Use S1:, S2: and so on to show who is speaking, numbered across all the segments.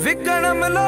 S1: विकण मिलो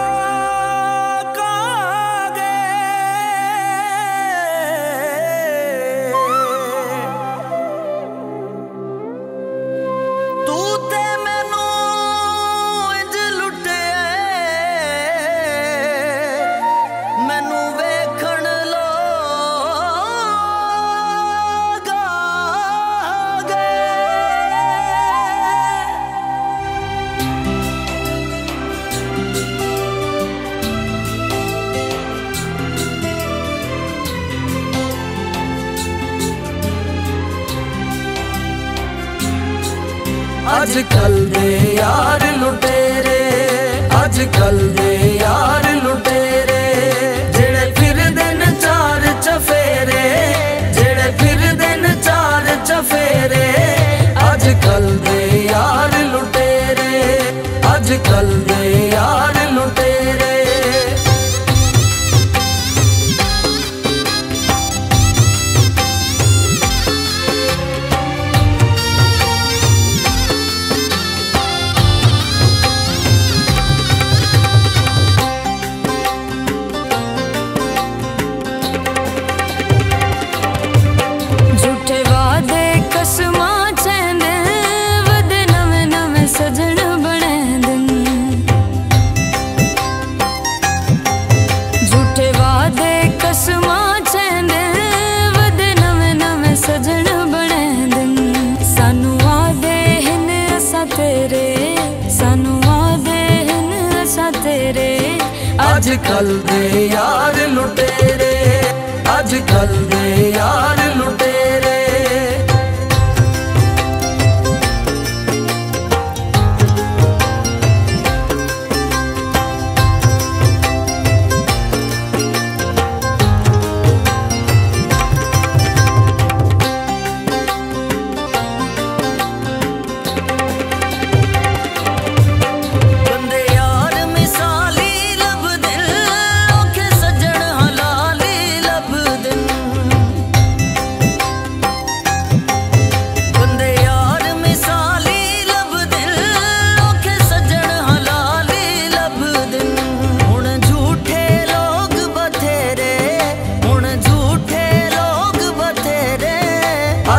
S1: अजकल दे यार लुटेरे, अजकल दे यार लुटेरे, जेड़े फिरदे न चार चफेरे, जेड़े फिरदे न चार चफेरे। अजकल दे यार लुटेरे, अजकल दे यार लुटेरे। अजकल दे यार लुटेरे, अजकल दे यार लुटेरे।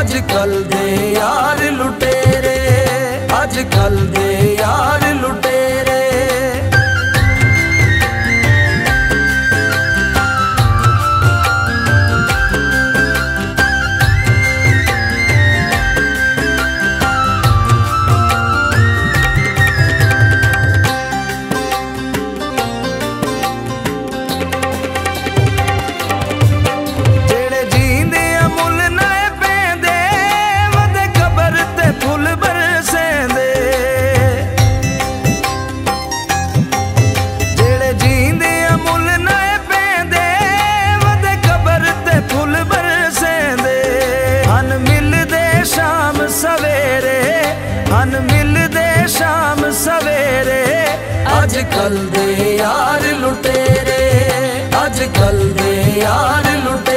S1: अजकल दे यार लुटेरे, अजकल दे यार लुटेरे। हन मिलदे शाम सवेरे। अजकल दे यार लुटेरे, अजकल दे यार लुटेरे।